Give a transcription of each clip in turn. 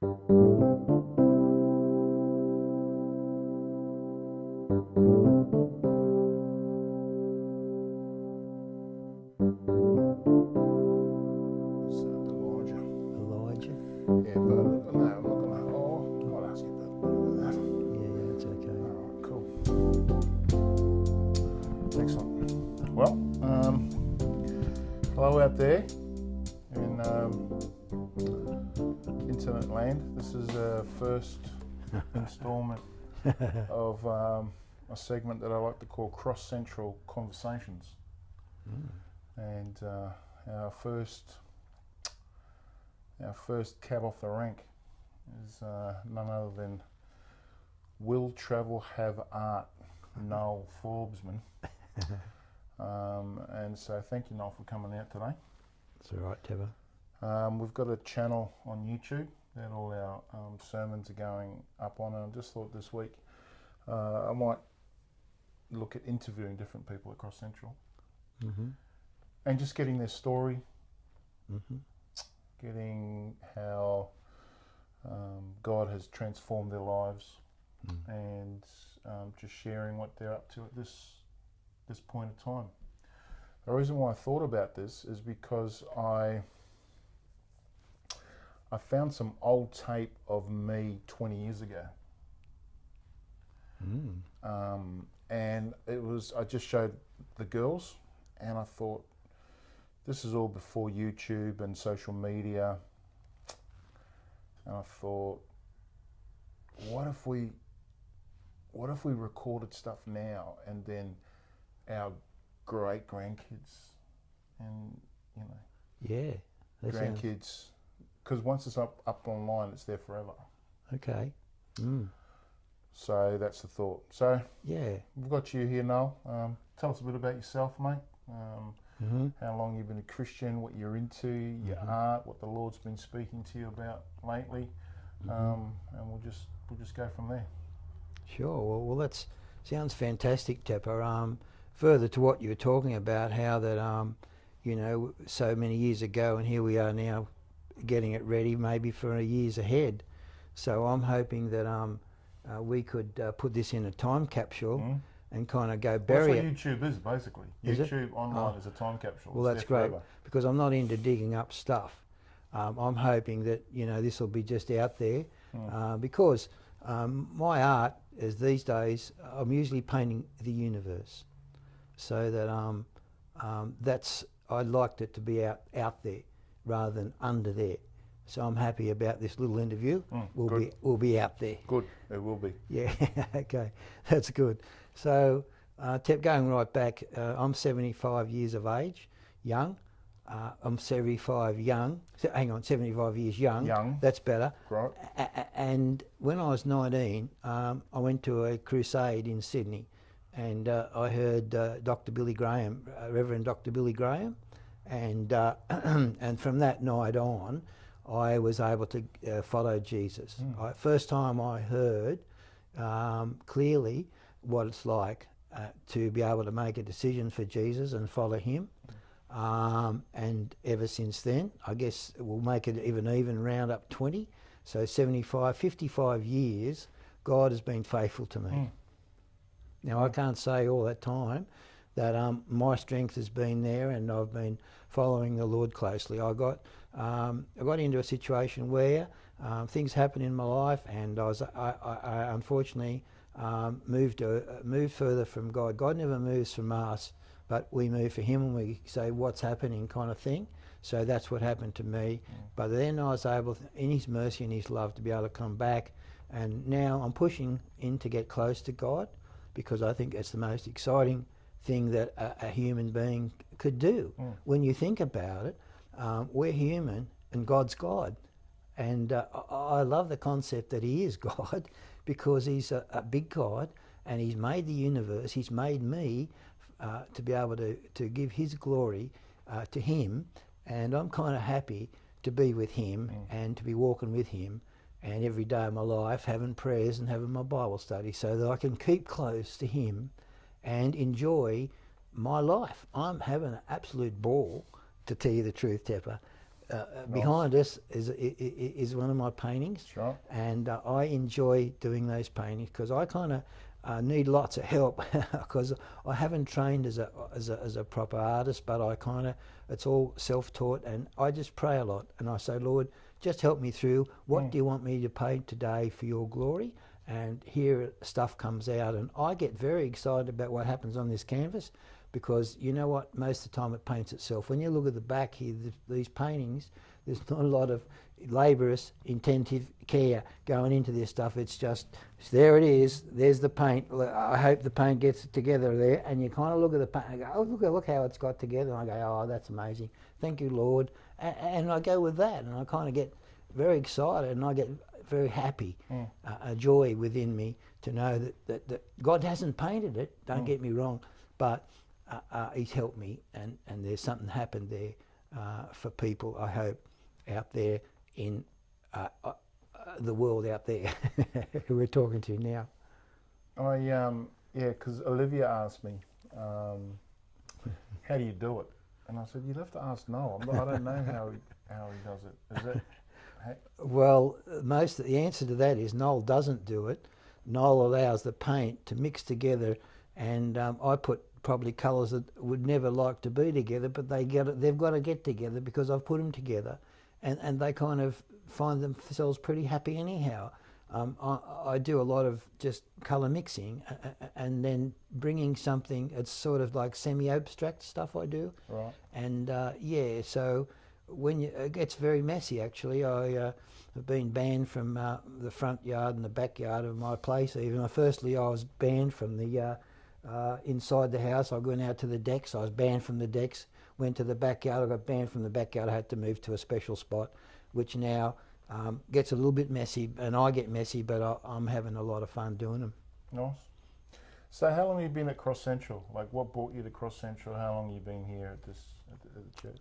Elijah? Yeah, but no, I'm not gonna. Oh, I'll ask you about that. Yeah, it's okay. Alright, cool. Excellent. Well, hello out there in internet land. This is the first instalment of a segment that I like to call Cross Central Conversations. And our first cab off the rank is none other than Will Travel Have Art, Noel ForbesMan. And so thank you, Noel, for coming out today. It's all right, Teva. We've got a channel on YouTube that all our sermons are going up on, and I just thought this week I might look at interviewing different people at Cross Central and just getting their story, getting how God has transformed their lives, and just sharing what they're up to at this point in time. The reason why I thought about this is because I found some old tape of me 20 years ago. And I just showed the girls, and I thought, this is all before YouTube and social media. And I thought, what if we recorded stuff now, and then our great grandkids and grandkids, because once it's up online, it's there forever. Okay. So that's the thought. So Yeah. we've got you here, Noel. Tell us a bit about yourself, mate. How long you've been a Christian, what you're into, your art, what the Lord's been speaking to you about lately, and we'll just go from there. Sure. Well, that sounds fantastic, Tepper. Further to what you were talking about, how that so many years ago, and here we are now, getting it ready, maybe for years ahead. So I'm hoping that we could put this in a time capsule and kind of go bury it. That's what YouTube is, basically. Is YouTube online is a time capsule. Well, that's great, because I'm not into digging up stuff. I'm hoping that this will be just out there, because my art is these days, I'm usually painting the universe, so that I'd like it to be out there rather than under there. So I'm happy about this little interview. We'll be out there. Good, it will be. Yeah, okay, that's good. So, going right back, I'm 75 years of age, young. I'm 75 years young. Young. That's better. Right. And when I was 19, I went to a crusade in Sydney, and I heard Dr. Billy Graham, Reverend Dr. Billy Graham, and and from that night on, I was able to follow Jesus. First time I heard clearly what it's like to be able to make a decision for Jesus and follow him. And ever since then, I guess we'll make it even round up 20. So 55 years, God has been faithful to me. Now, I can't say all that time that my strength has been there, and I've been following the Lord closely. I got into a situation where things happened in my life, and I unfortunately moved further from God. God never moves from us, but we move for him, and we say, what's happening, kind of thing. So that's what happened to me. But then I was able, in his mercy and his love, to be able to come back, and now I'm pushing in to get close to God, because I think it's the most exciting thing that a human being could do. When you think about it, we're human and God's God. And I love the concept that he is God, because he's a big God, and he's made the universe. He's made me to be able to give his glory to him, and I'm kind of happy to be with him and to be walking with him, and every day of my life having prayers and having my Bible study, so that I can keep close to him and enjoy my life. I'm having an absolute ball, to tell you the truth, Tepper. behind us is one of my paintings, Sure. and I enjoy doing those paintings because I kind of need lots of help because I haven't trained as a proper artist, but I kind of, it's all self-taught, and I just pray a lot, and I say, Lord, just help me through. What do you want me to paint today for your glory? And here stuff comes out, and I get very excited about what happens on this canvas, because you know what, most of the time it paints itself. When you look at the back here, these paintings, there's not a lot of laborious, intensive care going into this stuff. It's just, there it is, there's the paint. I hope the paint gets it together there, and you kind of look at the paint and go, oh, look how it's got together, and I go, oh, that's amazing, thank you, Lord. And I go with that, and I kind of get very excited, and I get very happy, a joy within me to know that God hasn't painted it, don't get me wrong, but he's helped me, and there's something happened there for people, I hope, out there in the world out there who we're talking to now. Yeah, because Olivia asked me, how do you do it? And I said, you'd have to ask Noel. I don't know how he does it. Is it? Well, the answer to that is Noel doesn't do it. Noel allows the paint to mix together, and I put probably colours that would never like to be together, but they've got to get together because I've put them together, and they kind of find themselves pretty happy anyhow. I do a lot of just colour mixing and then bringing something, it's sort of like semi-abstract stuff I do. Right. And yeah, so when it gets very messy actually. I have been banned from the front yard and the backyard of my place even. Firstly I was banned from the inside the house. I went out to the decks, I was banned from the decks. Went to the backyard, I got banned from the backyard. I had to move to a special spot, which now gets a little bit messy, and I get messy, but I'm having a lot of fun doing them. Nice. So how long have you been at Cross Central? Like, what brought you to Cross Central? How long have you been here at the church?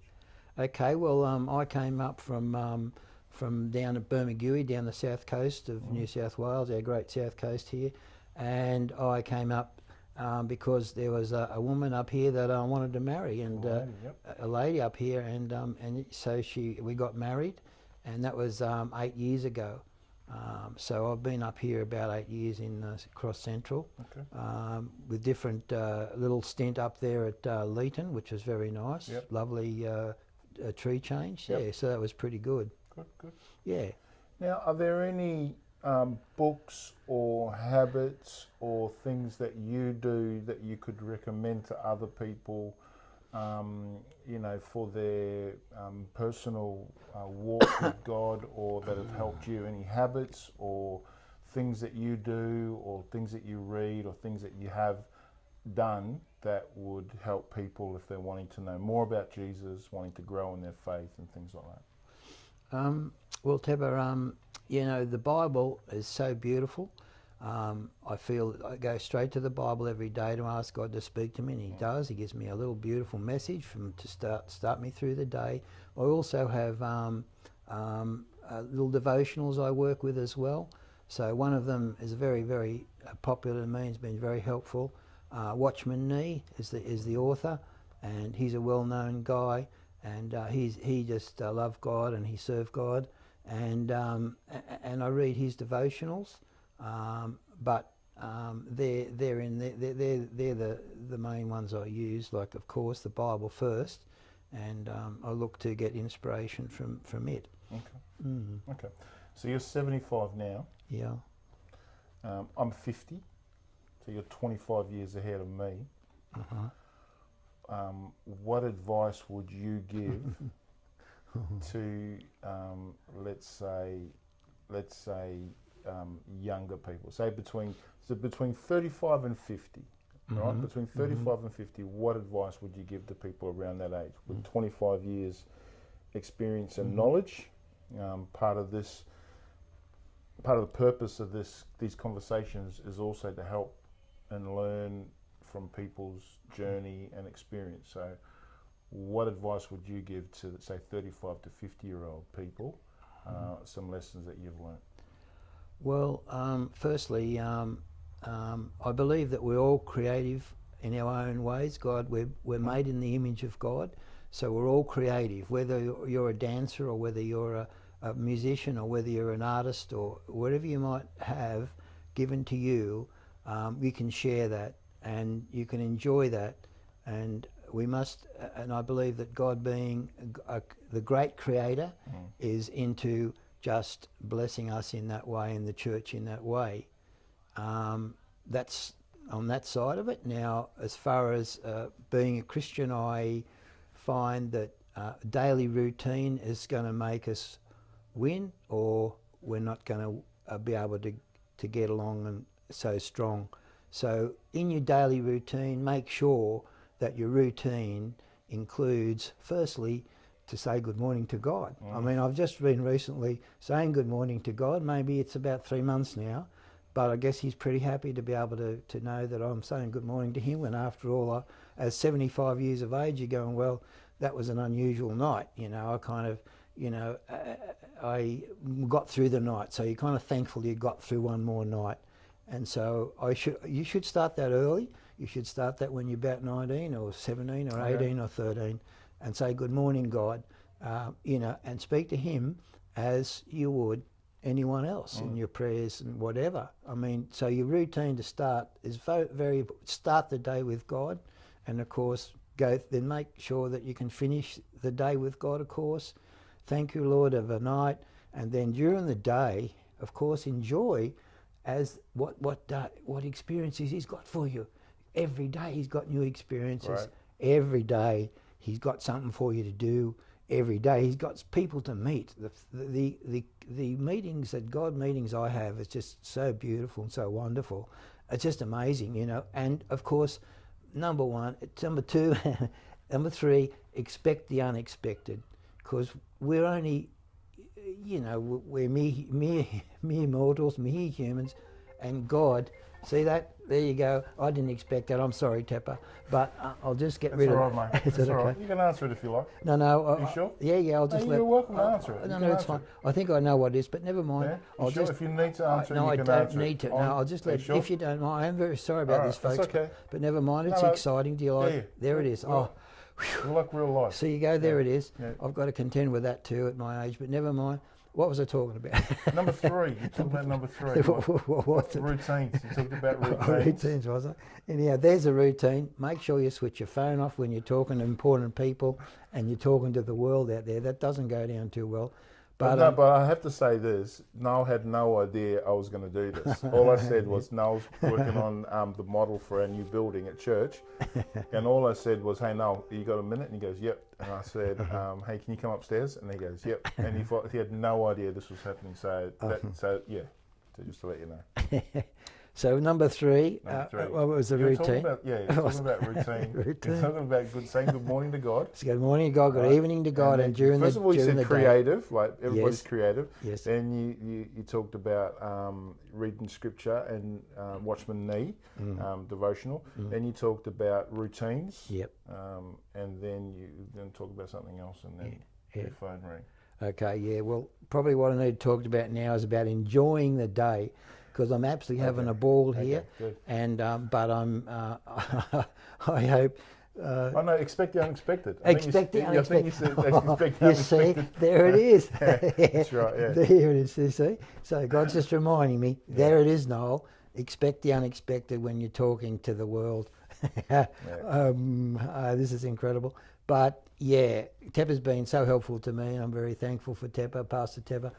Okay, well, I came up from down at Bermagui, down the south coast of New South Wales, our great south coast here, and I came up because there was a woman up here that I wanted to marry, and a lady up here, and so we got married, and that was 8 years ago. So I've been up here about 8 years in Cross Central, with different little stint up there at Leeton, which was very nice, lovely tree change. Yeah, so that was pretty good. Good. Yeah. Now, are there any books or habits or things that you do that you could recommend to other people, you know, for their personal walk with God, or that have helped you? Any habits or things that you do, or things that you read, or things that you have done that would help people if they're wanting to know more about Jesus, wanting to grow in their faith and things like that? Well, Tebba, you know, the Bible is so beautiful. I feel I go straight to the Bible every day to ask God to speak to me, and He does. He gives me a little beautiful message to start me through the day. I also have little devotionals I work with as well. So one of them is very, very popular to me. It's been very helpful. Watchman Nee is the author, and he's a well-known guy, and he just loved God and he served God, and I read his devotionals, but they're the main ones I use. Like, of course, the Bible first, and I look to get inspiration from it. Okay. Okay. So you're 75 now. Yeah. I'm 50. So you're 25 years ahead of me. What advice would you give to, let's say, younger people? Say between 35 and 50, right? Between 35 and 50, what advice would you give to people around that age with 25 years experience and knowledge? Part of the purpose of these conversations is also to help and learn from people's journey and experience. So what advice would you give to, say, 35 to 50-year-old people, some lessons that you've learned? Well, firstly, I believe that we're all creative in our own ways. We're made in the image of God, So we're all creative, whether you're a dancer or whether you're a musician or whether you're an artist or whatever you might have given to you, you can share that and you can enjoy that. And we must, and I believe that God being the great creator is into just blessing us in that way and the church in that way. That's on that side of it. Now, as far as being a Christian, I find that daily routine is going to make us win, or we're not going to be able to get along and so strong. So in your daily routine, make sure that your routine includes, firstly, to say good morning to God. I mean, I've just been recently saying good morning to God. Maybe it's about 3 months now, but I guess he's pretty happy to be able to know that I'm saying good morning to him. And after all, as 75 years of age, you're going, well, that was an unusual night. You know, I kind of, you know, I got through the night. So you're kind of thankful you got through one more night. And so you should start that early. You should start that when you're about 19 or 17 or 18 or 13 and say, good morning, God, you know, and speak to him as you would anyone else in your prayers and whatever. I mean, so your routine to start is very start the day with God, and of course then make sure that you can finish the day with God, of course. Thank you, Lord, of a night, and then during the day, of course, enjoy as what experiences he's got for you. Every day he's got new experiences. Right. Every day he's got something for you to do. Every day he's got people to meet. The meetings, that God meetings I have, is just so beautiful and so wonderful. It's just amazing, you know. And of course, number two, number three, expect the unexpected, because we're only, you know, we're mere mortals, mere humans, and God. See that? There you go. I didn't expect that. I'm sorry, Tepper, but I'll just get rid of it. That's all right, mate. That's all right. You can answer it if you like. No. You sure? Yeah. I'll just You're welcome to answer it. No, it's fine. I think I know what it is, but never mind. Yeah? I'll sure? just. If you need to answer it, no, you can I answer don't it. need to. No, I'll just let. Sure? If you don't mind, I am very sorry about this, folks. That's okay. But never mind. It's No, exciting. Do you like? Yeah. There it is. Well, we're like real life. So you go. There it is. Yeah. I've got to contend with that too at my age, but never mind. What was I talking about? Number three. You talked about number three. What was it? Routines. You talked about routines. Routines, was it? Anyhow, there's a routine. Make sure you switch your phone off when you're talking to important people and you're talking to the world out there. That doesn't go down too well. But I have to say this. Noel had no idea I was going to do this. All I said was Noel's working on the model for our new building at church. And all I said was, hey, Noel, you got a minute? And he goes, yep. And I said, hey, can you come upstairs? And he goes, yep. And he had no idea this was happening. So just to let you know. So number three, what was the routine? You're talking about routine. You're talking about saying good morning to God. So good morning to God, good evening to God, and during the day. First of all, you said creative, like everybody's Yes. creative. Yes. Then you talked about reading scripture and Watchman Nee, devotional. Then you talked about routines. Yep. And then you talked about something else, and then your phone rang. Okay, yeah. Well, probably what I need to talk about now is about enjoying the day, because I'm absolutely having a ball here, good. And but I'm I hope. I know. Expect the unexpected. Expect the unexpected. I think you said expect the unexpected. See, there it is. That's right. Yeah. There it is. You see, so God's just reminding me. There it is, Noel. Expect the unexpected when you're talking to the world. This is incredible. But yeah, Tepper's been so helpful to me. I'm very thankful for Tepper, Pastor Tepper.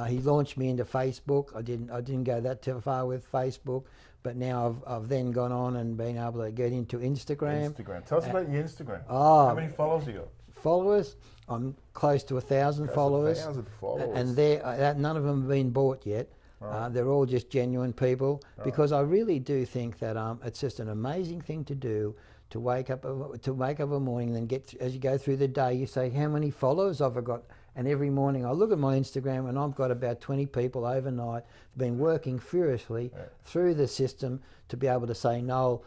He launched me into Facebook. I didn't go that too far with Facebook, but now I've then gone on and been able to get into Instagram. Tell us about your Instagram. Oh, how many followers you got? Followers? I'm close to 1,000 followers. 1,000 followers. And none of them have been bought yet. Right. They're all just genuine people, because I really do think that it's just an amazing thing to do, to wake up a morning and get as you go through the day, you say, how many followers have I got? And every morning I look at my Instagram and I've got about 20 people overnight been working furiously through the system to be able to say, Noel,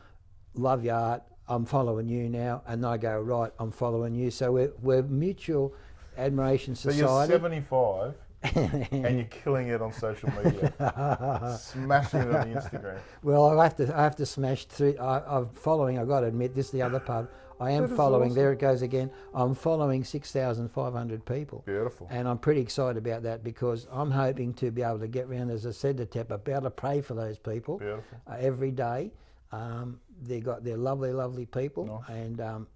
love your art, I'm following you now. And I go, right, I'm following you. So we're mutual admiration society. So you're 75 and you're killing it on social media. Smashing it on Instagram. Well, I have to smash through. I'm following, I've got to admit, this is the other part. I am That is following. awesome. There it goes again. I'm following 6,500 people. Beautiful. And I'm pretty excited about that because I'm hoping to be able to get round, as I said to Tepper, be able to pray for those people Beautiful. every day. They're lovely, lovely people, Nice.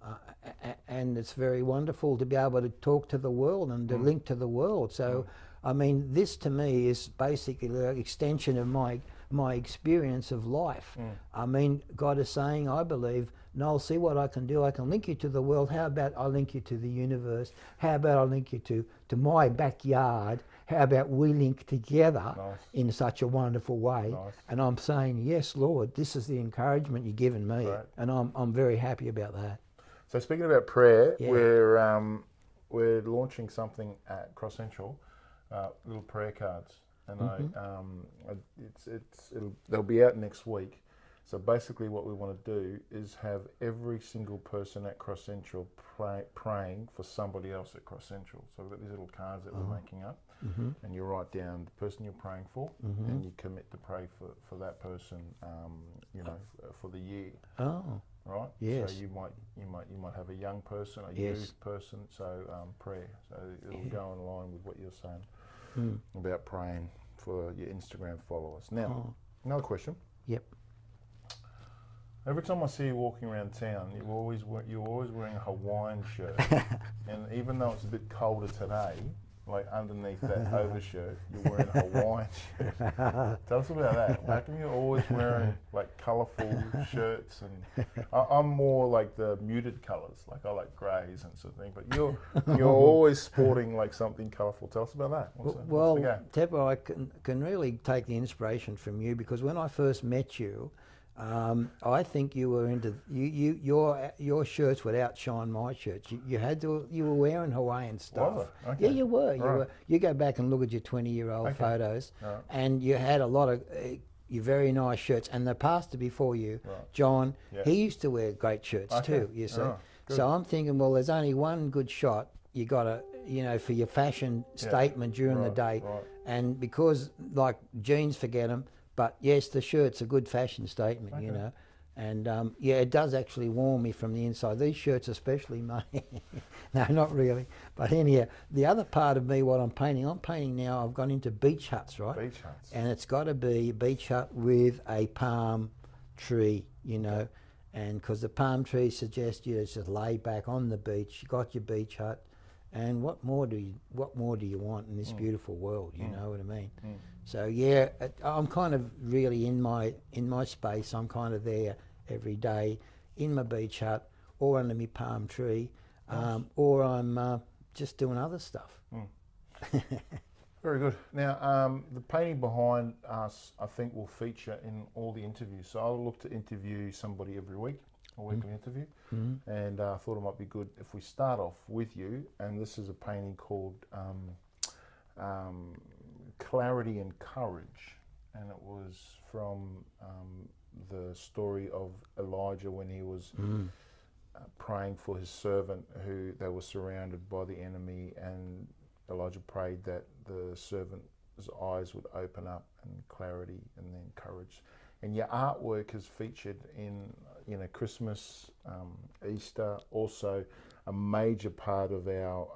and it's very wonderful to be able to talk to the world and to link to the world. So, I mean, this to me is basically an extension of my experience of life. I mean, God is saying, I believe, Noel, see what I can do. I can link you to the world. How about I link you to the universe? How about I link you to my backyard? How about we link together in such a wonderful way? Nice. And I'm saying, yes, Lord, this is the encouragement you've given me. Right. And I'm very happy about that. So speaking about prayer, Yeah. we're launching something at Cross Central, little prayer cards, and they'll be out next week. So basically, what we want to do is have every single person at Cross Central praying for somebody else at Cross Central. So we've got these little cards that we're making up, and you write down the person you're praying for, and you commit to pray for that person, for the year. Oh, Right. yes. So you might have a young person, a Yes. youth person. So prayer. So it'll go in line with what you're saying about praying for your Instagram followers. Now, another question. Yep. Every time I see you walking around town, you're always wearing a Hawaiian shirt, and even though it's a bit colder today, like underneath that overshirt, you're wearing a Hawaiian shirt. Tell us about that. How come you're always wearing like colourful shirts? And I'm more like the muted colours, like I like greys and sort of thing. But you're always sporting like something colourful. Tell us about that. What's the go? Teppo, I can really take the inspiration from you because when I first met you, I think you were into your shirts would outshine my shirts. You were wearing Hawaiian stuff. Was it? Okay. Yeah, you were. Right. You go back and look at your 20-year-old photos, Right. and you had a lot of your very nice shirts. And the pastor before you, John, he used to wear great shirts too. You see. So I'm thinking, well, there's only one good shot. You got to, for your fashion statement during the day, and because like jeans, forget them. But yes, the shirt's a good fashion statement, and it does actually warm me from the inside. These shirts especially, mate. No, not really. But anyhow, the other part of me, what I'm painting now, I've gone into beach huts, right? Beach huts. And it's got to be a beach hut with a palm tree, and because the palm tree suggests you just lay back on the beach. You got your beach hut, and what more do you want in this beautiful world? You know what I mean? So yeah, I'm kind of really in my space. I'm kind of there every day in my beach hut or under my palm tree, or I'm just doing other stuff. Very good. Now, the painting behind us, I think, will feature in all the interviews. So I'll look to interview somebody every week, a weekly interview, and I thought it might be good if we start off with you. And this is a painting called Clarity and Courage, and it was from the story of Elijah when he was praying for his servant who they were surrounded by the enemy, and Elijah prayed that the servant's eyes would open up, and clarity and then courage. And your artwork is featured in Christmas, Easter, also a major part of our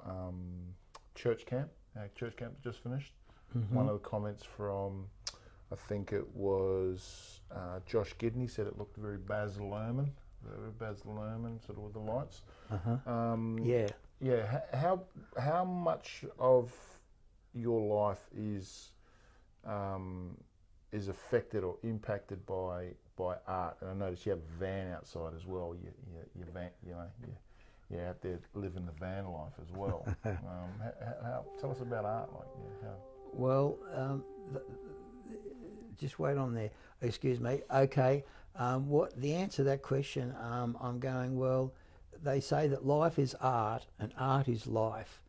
church camp. Our church camp just finished. One of the comments from, I think it was Josh Gidney, said it looked very Baz Luhrmann, sort of with the lights. How much of your life is affected or impacted by art? And I noticed you have a van outside as well. You're out there living the van life as well. Tell us about art, how. Well, just wait on there. Excuse me. Okay. What the answer to that question? I'm going. Well, they say that life is art and art is life.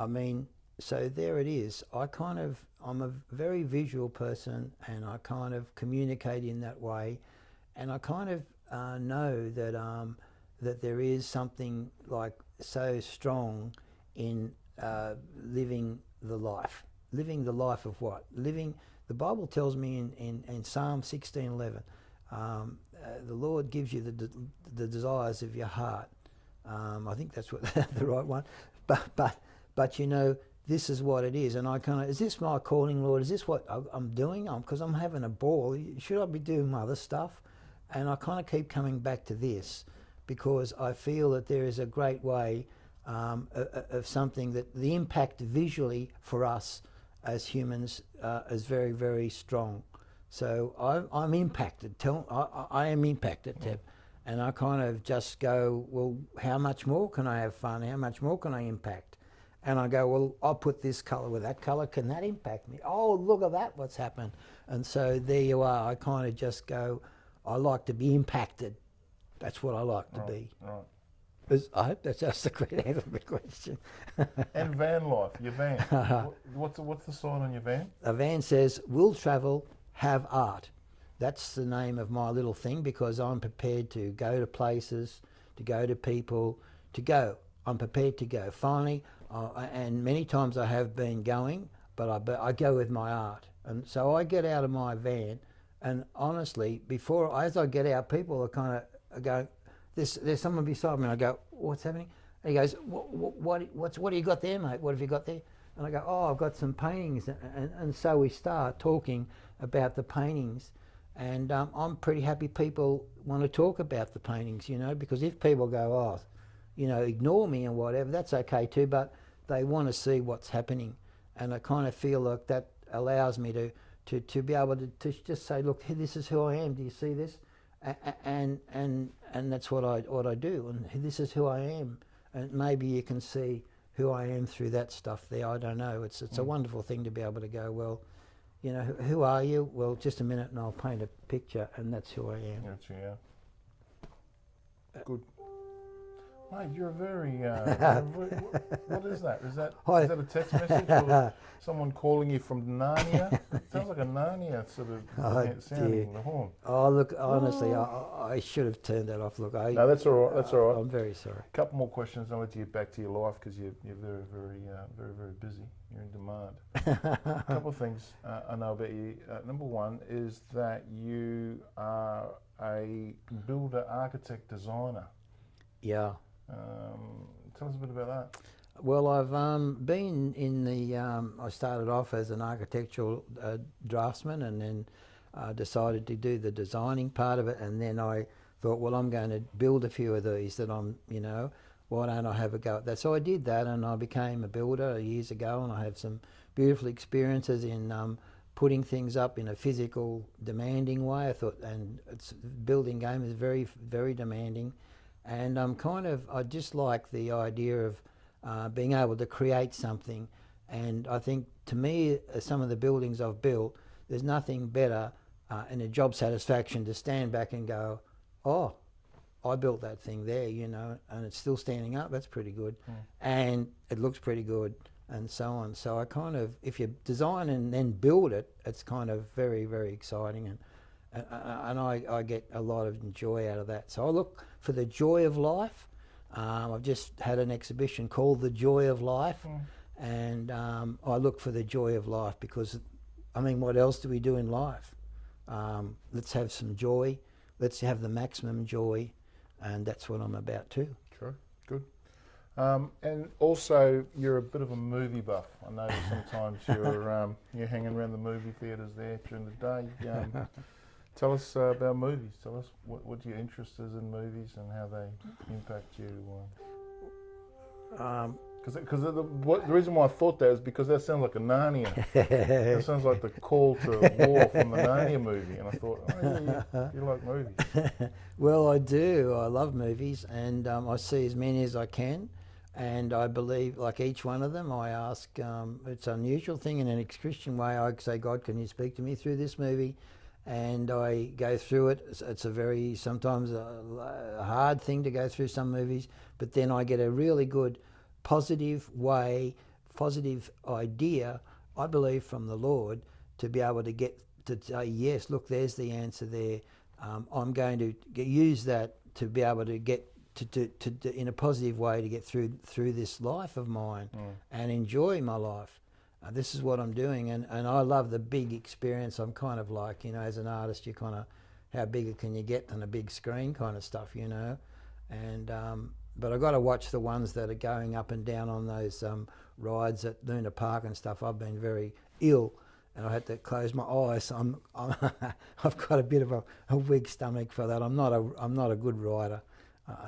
I mean, so there it is. I'm a very visual person, and I kind of communicate in that way, and I kind of know that that there is something like so strong in living the life. Living the life of what? The Bible tells me in Psalm 16:11, the Lord gives you the desires of your heart. I think that's what the right one. But you know, this is what it is, and I kind of, is this my calling, Lord? Is this what I'm doing? Because I'm having a ball. Should I be doing other stuff? And I kind of keep coming back to this because I feel that there is a great way of something that the impact visually for us as humans is very, very strong. So I'm impacted. I am impacted, Teb. And I kind of just go, well, how much more can I have fun? How much more can I impact? And I go, well, I'll put this colour with that colour. Can that impact me? Oh, look at that, what's happened. And so there you are. I kind of just go, I like to be impacted. That's what I like to be. Right. I hope that's just a great answer to the question. And van life, your van. What's the sign on your van? A van says, will travel, have art. That's the name of my little thing because I'm prepared to go to places, to go to people, to go. I'm prepared to go. Finally, and many times I have been going, but I go with my art. And so I get out of my van, and honestly, as I get out, people are kind of going, there's someone beside me, and I go, what's happening? And he goes, what have you got there, mate? What have you got there? And I go, oh, I've got some paintings. And so we start talking about the paintings. And I'm pretty happy people want to talk about the paintings, you know, because if people go, oh, you know, ignore me and whatever, that's okay too, but they want to see what's happening. And I kind of feel like that allows me to be able to just say, look, this is who I am. Do you see this? And that's what I do. And this is who I am. And maybe you can see who I am through that stuff there. I don't know. It's a wonderful thing to be able to go, well, you know, who are you? Well, just a minute and I'll paint a picture, and that's who I am. That's you, yeah. Good. Mate, you're a very, what is that? Is that a text message or someone calling you from Narnia? It sounds like a Narnia sort of sounding the horn. Oh, look, honestly, I should have turned that off. Look, no, that's all right. That's all right. I'm very sorry. A couple more questions. I'll let you get back to your life because you're very, very busy. You're in demand. A couple of things I know about you. Number one is that you are a builder, architect, designer. Yeah. Tell us a bit about that. Well, I've been in the, I started off as an architectural draftsman, and then decided to do the designing part of it, and then I thought, well, I'm going to build a few of these that I'm, you know, why don't I have a go at that? So I did that, and I became a builder years ago, and I had some beautiful experiences in putting things up in a physical, demanding way. I thought, and building game is very, very demanding. And I just like the idea of being able to create something. And I think, to me, some of the buildings I've built, there's nothing better in a job satisfaction to stand back and go, oh, I built that thing there, you know, and it's still standing up. That's pretty good. And it looks pretty good, and so on. So I kind of, if you design and then build it, it's kind of very, very exciting. And I get a lot of joy out of that. So I look for the joy of life. I've just had an exhibition called The Joy of Life, and I look for the joy of life because, I mean, what else do we do in life? Let's have some joy. Let's have the maximum joy, and that's what I'm about too. Sure, good. And also, you're a bit of a movie buff. I know sometimes you're hanging around the movie theatres there during the day. Tell us about movies. Tell us what your interest is in movies and how they impact you. Because the reason why I thought that is because that sounds like a Narnia. That sounds like the call to war from the Narnia movie. And I thought, oh yeah, you like movies. Well, I do. I love movies, and I see as many as I can. And I believe, like each one of them, I ask, it's an unusual thing in a Christian way. I say, God, can you speak to me through this movie? And I go through it. It's a very, sometimes a hard thing to go through some movies, but then I get a really good positive idea, I believe, from the Lord, to be able to get to say, yes, look, there's the answer there. I'm going to use that to be able to get to in a positive way to get through this life of mine and enjoy my life. This is what I'm doing, and I love the big experience. I'm kind of like, you know, as an artist, you kind of, how big can you get on a big screen kind of stuff, you know, and but I got to watch the ones that are going up and down on those rides at Luna Park and stuff. I've been very ill, and I had to close my eyes. I've got a bit of a weak stomach for that. I'm not a good rider.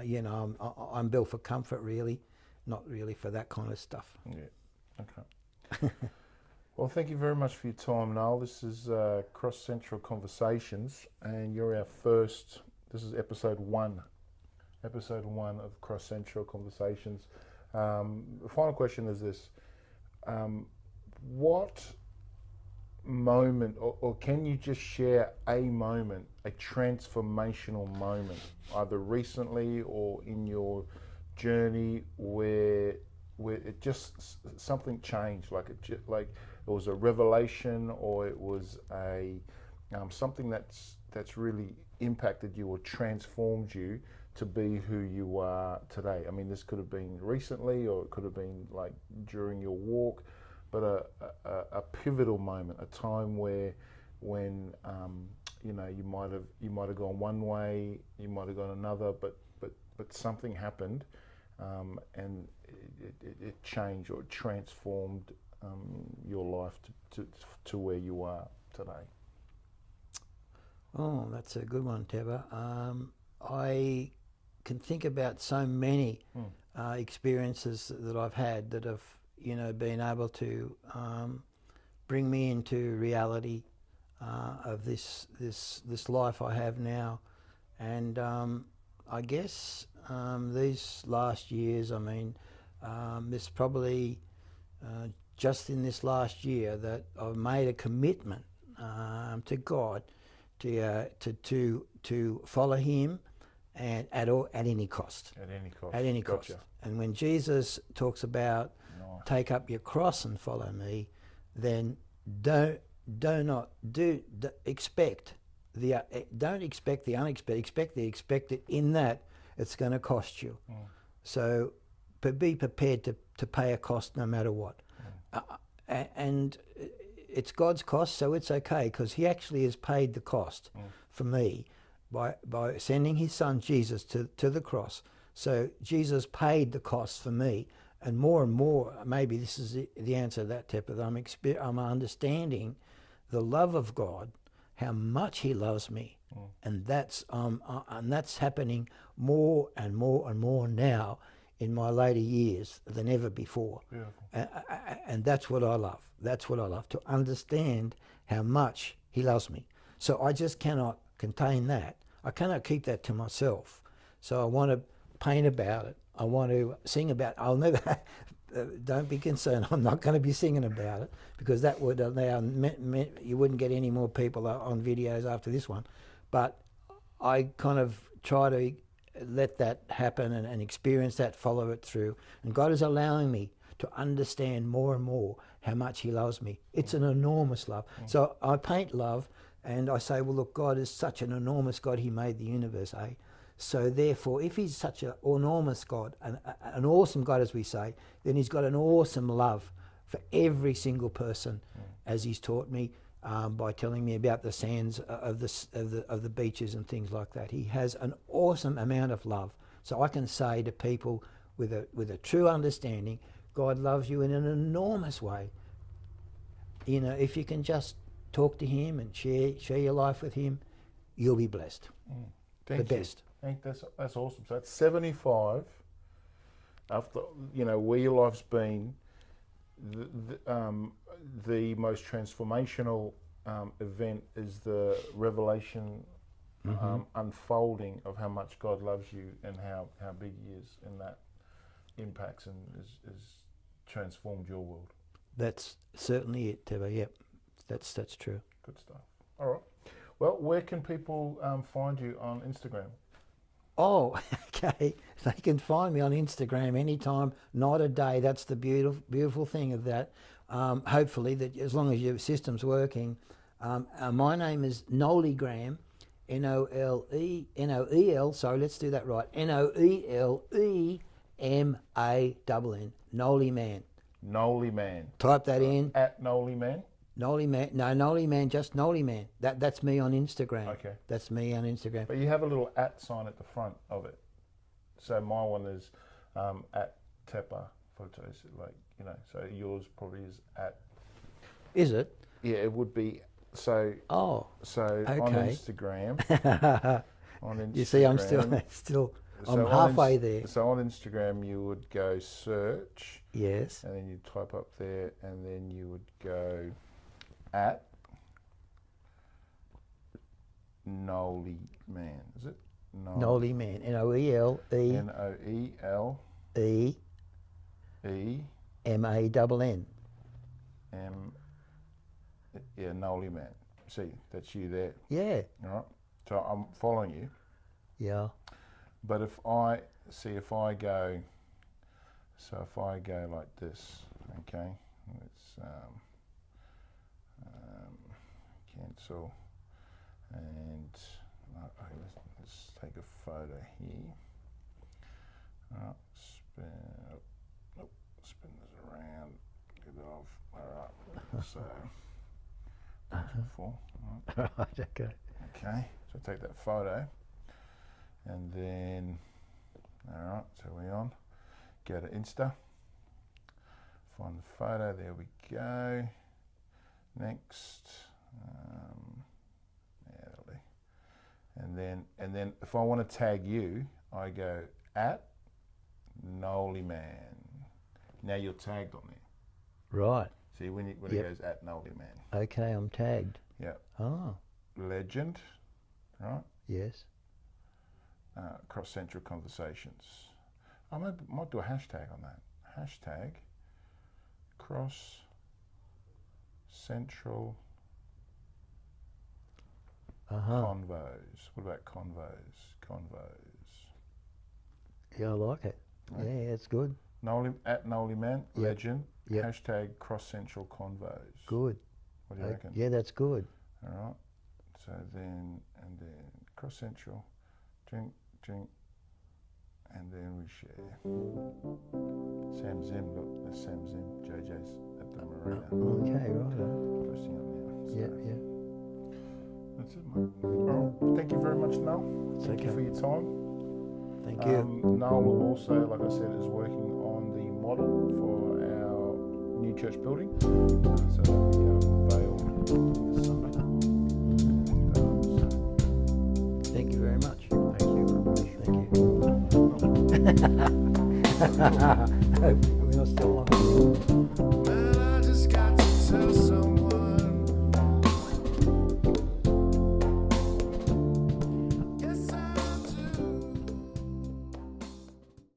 You know, I'm built for comfort, really, not really for that kind of stuff. Yeah. Okay. Well, thank you very much for your time, Noel. This is Cross Central Conversations, and you're our first. This is episode 1. Episode 1 of Cross Central Conversations. The final question is this: what moment, or can you just share a moment, a transformational moment, either recently or in your journey, where it just something changed, like it was a revelation, or it was a something that's really impacted you or transformed you to be who you are today? I mean, this could have been recently, or it could have been like during your walk, but a pivotal moment, a time when you know, you might have gone one way, you might have gone another, but something happened, and it changed or it transformed your life to where you are today. Oh, that's a good one, Teva. I can think about so many experiences that I've had that have, you know, been able to bring me into reality of this life I have now, and I guess these last years, I mean, this probably just in this last year that I've made a commitment to God to follow Him, and at any cost. At any cost. At any cost. Gotcha. And when Jesus talks about take up your cross and follow me, then don't expect the unexpected. Expect the expected, in that it's going to cost you. So, but be prepared to pay a cost no matter what. And it's God's cost, so it's okay, because He actually has paid the cost for me by sending His Son Jesus to the cross. So Jesus paid the cost for me, and more, maybe this is the answer to that, Tepper, that I'm understanding the love of God, how much He loves me, and that's happening more and more and more now in my later years than ever before. And that's what I love. That's what I love, to understand how much He loves me. So I just cannot contain that. I cannot keep that to myself. So I want to paint about it. I want to sing about it. I'll never, don't be concerned, I'm not going to be singing about it, because that would allow, you wouldn't get any more people on videos after this one. But I kind of try to let that happen and experience that, follow it through. And God is allowing me to understand more and more how much He loves me. It's an enormous love. So I paint love, and I say, well, look, God is such an enormous God. He made the universe, eh? So therefore, if He's such an enormous God, an awesome God, as we say, then He's got an awesome love for every single person, as He's taught me by telling me about the sands of the beaches and things like that. He has an awesome amount of love. So I can say to people with a true understanding, God loves you in an enormous way. You know, if you can just talk to Him and share your life with Him, you'll be blessed. The best. I think that's awesome. So at 75, after, you know, where your life's been, the most transformational event is the revelation unfolding of how much God loves you and how big He is, and that impacts and is transformed your world. That's certainly it, Teva. Yep, that's true. Good stuff. All right. Well, where can people find you on Instagram? Oh, okay. They can find me on Instagram anytime, night or day. That's the beautiful thing of that. Hopefully, that as long as your system's working. My name is Noel Graham, Noel. Sorry, let's do that right. Noeleman. Noel Man. Noel Man. Type that in. At Noel Man. Noel Man. No, Noel Man. Just Noel Man. That's me on Instagram. Okay. That's me on Instagram. But you have a little @ sign at the front of it. So my one is at Tepper Photos, like, you know. So yours probably is at. Is it? Yeah, it would be. So. Oh. So okay. on Instagram. On Instagram. You see, I'm still. I'm halfway there. So on Instagram, you would go search. Yes. And then you type up there, and then you would go at Noel Man. Is it? Noel Man. Noele. Noel. E. E. MANN. Yeah, Noel Man. See, that's you there. Yeah. All right. So I'm following you. Yeah. But if I go like this, okay, let's cancel, and let's take a photo here. All right, spin this around, get it off. All right, so before. Right. Okay. Okay, so take that photo. And then, all right, so we're on. Go to Insta. Find the photo. There we go. Next. Yeah, that'll do. And then, if I want to tag you, I go at Noel Man. Now you're tagged on there. Right. See when it goes at Noel Man. Okay, I'm tagged. Yeah. Oh. Legend. Right. Yes. Cross Central Conversations. I might do a hashtag on that. Hashtag Cross Central Convos. What about convos? Convos. Yeah, I like it. Right. Yeah, it's good. At Noel Man, legend. Yep. Hashtag Cross Central Convos. Good. What do you reckon? Yeah, that's good. All right. So then, Cross Central, drink, and then we share. Sam Zim, look, there's Sam Zim, JJ's at the marina. Okay, right. Posting up now. So Yeah. that's it, mate. Well, thank you very much, Noel. Thank you for your time. Thank you. Noel also, like I said, is working on the model for our new church building. So that'll be available this Sunday. Thank you very much. Thank you very much. Thank you. We're not still on. Man, I just got to tell someone.